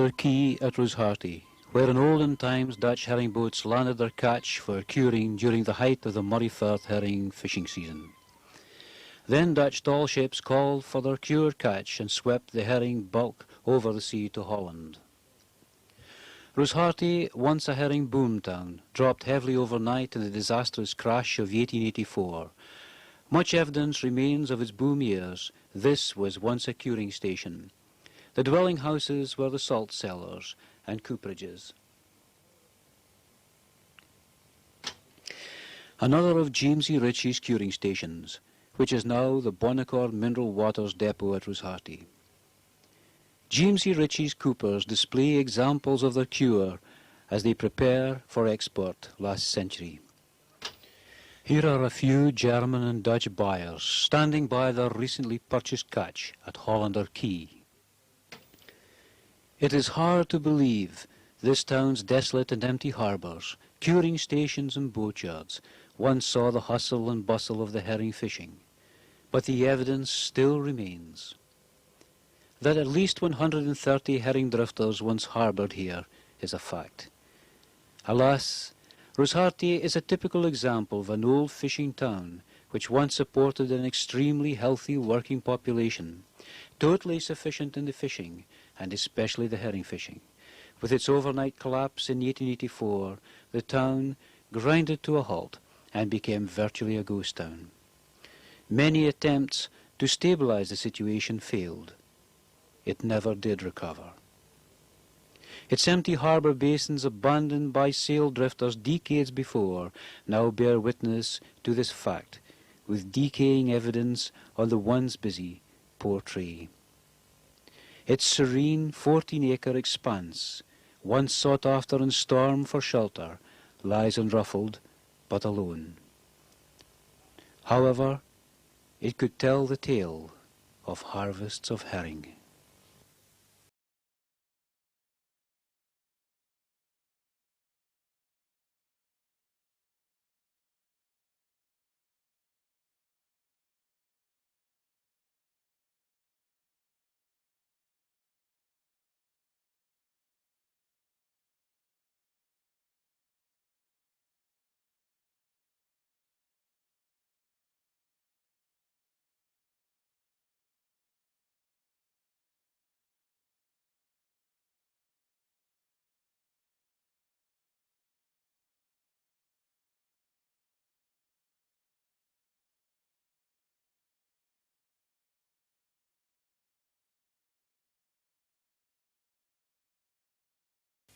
Hollander Quay at Rosehearty, where in olden times Dutch herring boats landed their catch for curing during the height of the Moray Firth herring fishing season. Then Dutch tall ships called for their cure catch and swept the herring bulk over the sea to Holland. Rosehearty, once a herring boom town, dropped heavily overnight in the disastrous crash of 1884. Much evidence remains of its boom years. This was once a curing station. The dwelling houses were the salt cellars and cooperages. Another of James E. Ritchie's curing stations, which is now the Bonaccord Mineral Waters Depot at Rosehearty. James E. Ritchie's coopers display examples of their cure as they prepare for export last century. Here are a few German and Dutch buyers standing by their recently purchased catch at Hollander Quay. It is hard to believe this town's desolate and empty harbours, curing stations and boatyards once saw the hustle and bustle of the herring fishing, but the evidence still remains that at least 130 herring drifters once harboured here is a fact. Alas, Rosehearty is a typical example of an old fishing town which once supported an extremely healthy working population, totally sufficient in the fishing and especially the herring fishing. With its overnight collapse in 1884, the town grinded to a halt and became virtually a ghost town. Many attempts to stabilize the situation failed. It never did recover. Its empty harbour basins abandoned by sail drifters decades before now bear witness to this fact, with decaying evidence on the once busy Portree. Its serene 14-acre expanse, once sought after in storm for shelter, lies unruffled but alone. However, it could tell the tale of harvests of herring.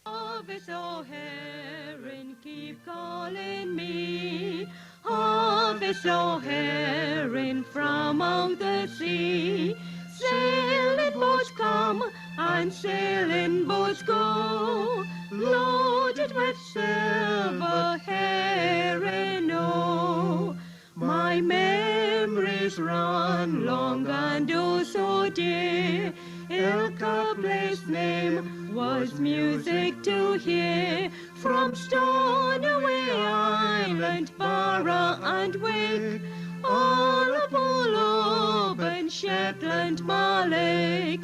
Harvest, oh herring, keep calling me. Harvest, oh herring, from out the sea. Sailing boats come and sailing boats go, loaded with silver herring, oh. My memories run long and oh so dear. Ilka place name was music to hear, from Stornoway Island, Barra and Wick, all of Bullob and Shetland, Malik.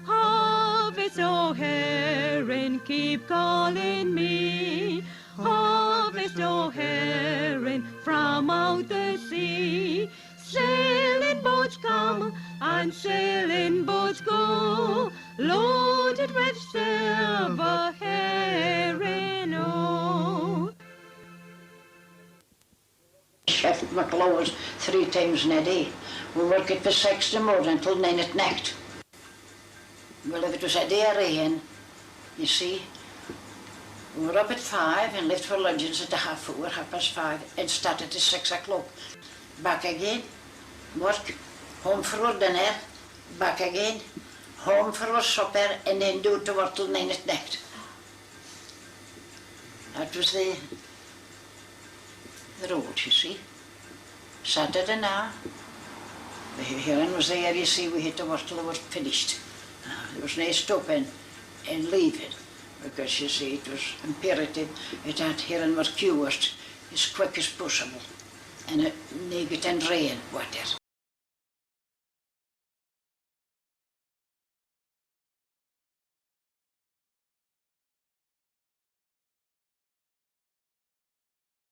Harvest, oh herring, keep calling me. Harvest, oh herring, from out the sea. Sailing boats come and sailing boats go, loaded with silver herring, oh. Chef McLaws 3 times in a day. We work it for 6 in the morning until 9 at night. Well, if it was a day of rain, you see, we were up at 5 and left for luncheons at 4:30, and started at 6 o'clock. Back again, work, home for our dinner, back again, home for our supper, and then do to work till 9 at night. That was the road, you see. Saturday now, the heron was there, you see, we had to work till we were finished. There was no stopping and leaving, because you see, it was imperative that heron were cured as quick as possible, and it needed and rain water.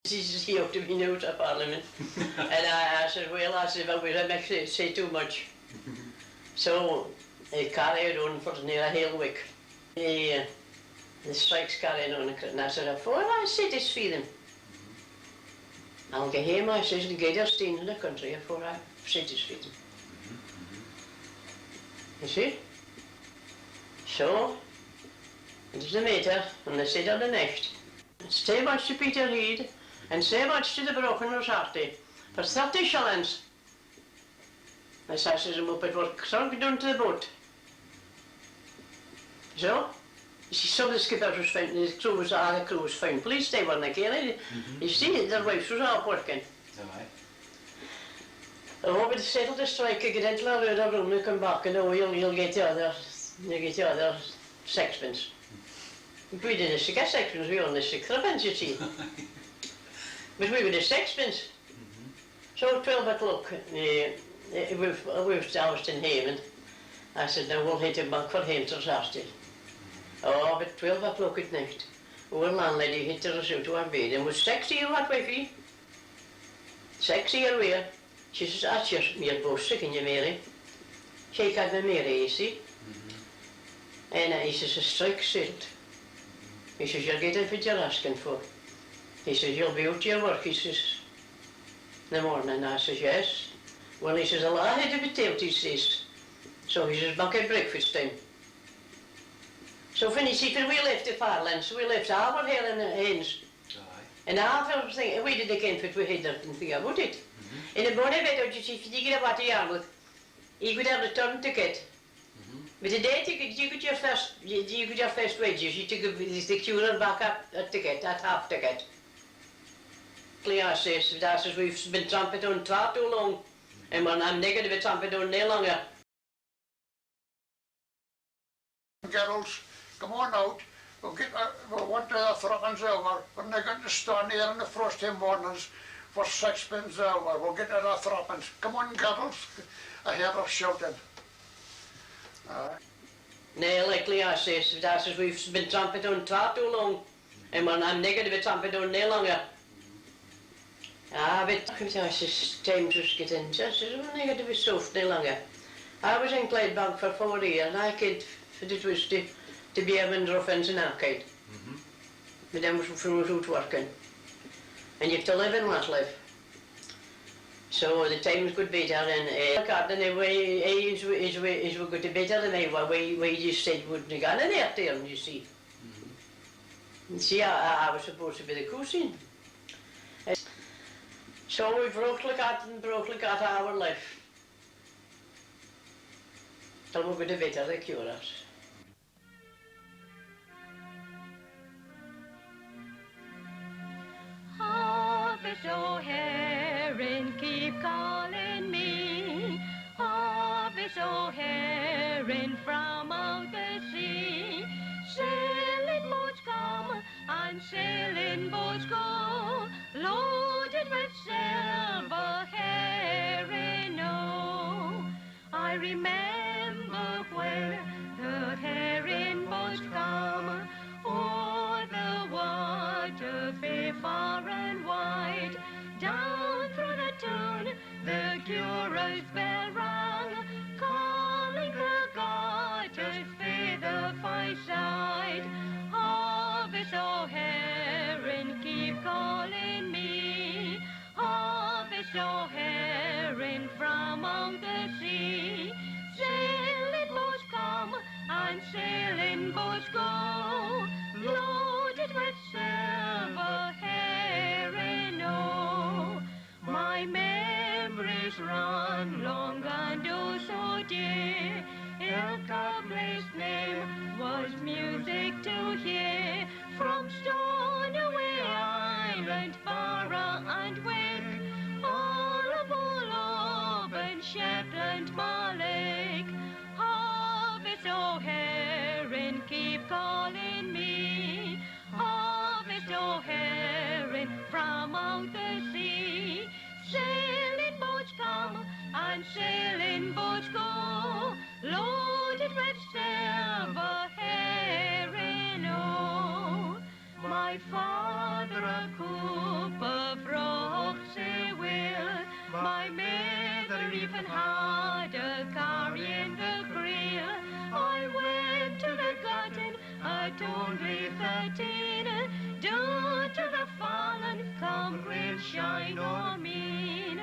He up to me out of Parliament. And I said, well, I said, well, we'll make say too much. So he carried on for near a whole week. The strikes carried on, and I said, well, I said this for them. I'll get home, I says, and get her staying in the country before I said this for them. You see? So, it is the mater, and they said on the next, say much to Peter Reid, and say much to the broken Rosehearty, for 30 shillings. I says him up at work, so down to the boat. So, you see, some of the skippers was found, the crew was found. Police, they weren't again. You see, their wives was out working. Oh, but settle the strike, you get into the other room, you come back, and oh, you'll get the other sixpence. We didn't get sixpence, we only 6 threepence, you see. But we were the sixpence. So 12 o'clock, we was doused in Hayman. I said, now we'll hit him back for him to Rosehearty. Oh, but 12 o'clock at night, our landlady hit us out to our bed and was 60 year what wifey? 60 year away. She says, that's your boss sick in you, Mary. She had me Mary, you see. And he says, a strike settled. He says, you're getting what you're asking for. He says, you'll be out to your work, he says, in the morning. I says, yes. Well, he says, I'll have to be told, he says. So he says, back at breakfast time. So finish, we left the Farlands, so we left our here in the Haines. And after thing, we did again for we had nothing to think about it. In the morning, you see, if you get about to Yarmouth, you could have a return ticket. But the day ticket, you got your first wages, you took the curer back at ticket, at half ticket. Clear says, we've been tramping on far too long, and I'm not going to be tramping on no longer. Girls, come on out. We'll want the threepence hour. We're not going to stand here in the frosty mornings for 6pence an hour. We'll get to the threepence. Come on, girls. I hear her shouting. No, like Leah says, we've been tramping on far too long, and I'm not going to be tramping on no longer. But I says, time just get in. I says, I'm not going to be soft no longer. I was in Clydebank for 4 years, and I could, it was to be having rough-ends in Arcade. But then was out working. And you have to live and not live. So the times could be there, and anyway, is good to better than me. We just said we wouldn't have gone in there, you see. See, I was supposed to be the cousin. So we broke like that our life. Till we could have better the cure us. Harvest O'Harin, keep calling me. Harvest O'Harin from out the sea. Sailing boats come and sailing boats go, loaded with silver herring. Oh, I remember where the herring boats come. Oh, the water fair far and wide. Down through the town the cure's bell rang, calling the garters fair the fireside. Harvest O'Harin, keep calling me. Harvest O'Harin from out the sea. Sailing boats come and sailing boats go, loaded with silver herring. Oh, my memories run long and oh so dear. Ilka place name was music to hear, from Stornoway Island, Burgh and Wick, Orable, and Shetland, Malek. Harvest O'Harin, keep calling me. Harvest O'Harin from out the sea. Sailing boats come and sailing boats go, loaded with silver herring. Oh, my father a cooper setting, down to the fallen, come great shine on me.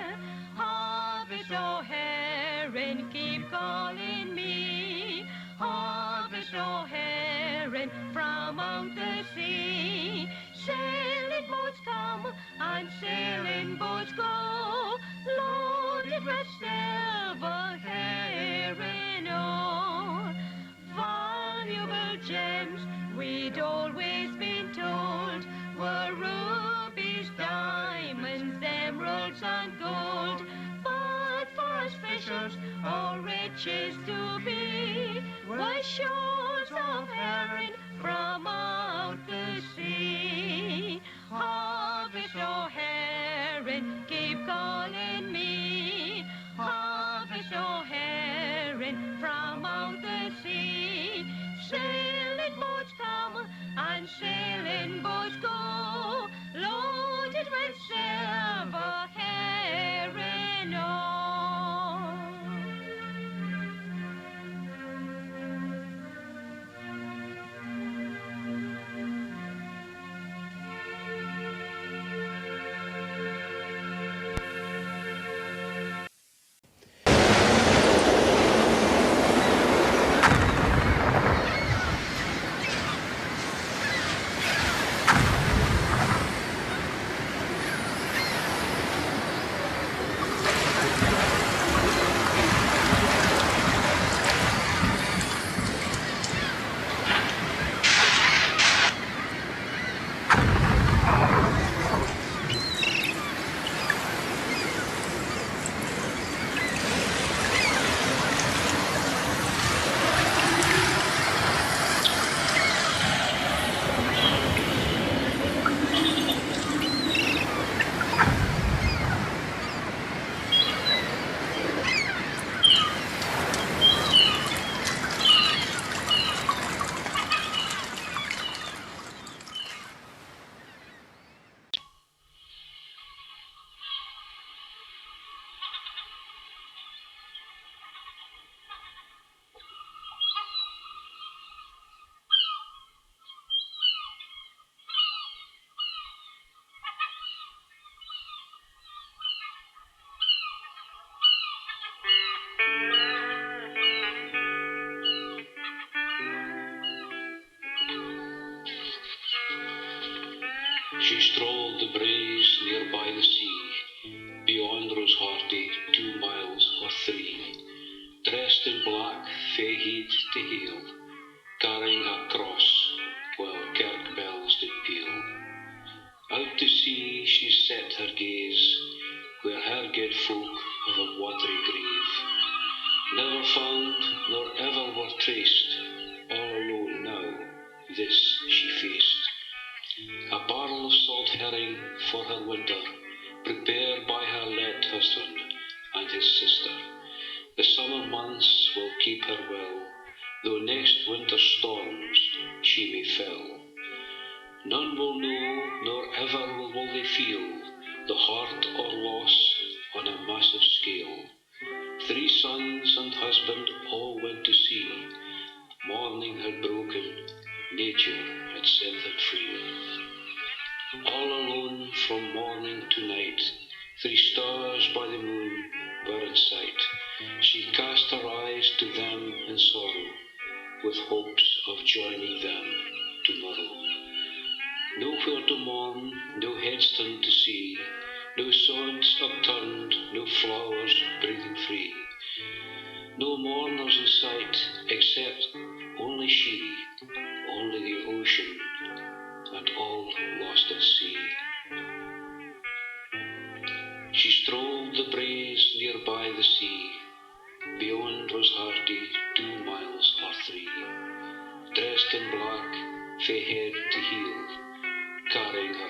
Harvest, O herring, keep calling me. Harvest, O herring, from out the sea. Sailing boats come and sailing boats go, loaded with silver herring, oh. Valuable gems we'd always been told were rubies, diamonds, emeralds and gold. But for us fishers, all riches to be were shoals of herring from out the sea. Harvest, O herring, keep calling me. Harvest, O herring, from out the sea. Sailing boats come and sailing boats go, loaded with silver herring, oh. She strolled the braes near by the sea, beyond Rosehearty, 2 miles or 3, dressed in black, fae heed to heel, carrying a cross while kirk bells did peal. Out to sea she set her gaze, where her good folk have a watery grave, never found nor ever were traced, all alone now, this she faced. A barrel of salt herring for her winter, prepared by her late husband and his sister. The summer months will keep her well, though next winter's storms she may fell. None will know, nor ever will they feel, the hurt or loss on a massive scale. 3 sons and husband all went to sea. Morning had broken, nature had set them free. All alone from morning to night, 3 stars by the moon were in sight. She cast her eyes to them in sorrow, with hopes of joining them tomorrow. Nowhere to mourn, no headstone to see, no sods upturned, no flowers breathing free. No mourners in sight, except only she, only the ocean, and all lost at sea. She strolled the braes near by the sea, beyond Rosehearty, 2 miles or 3, dressed in black, fae head to heel, carrying her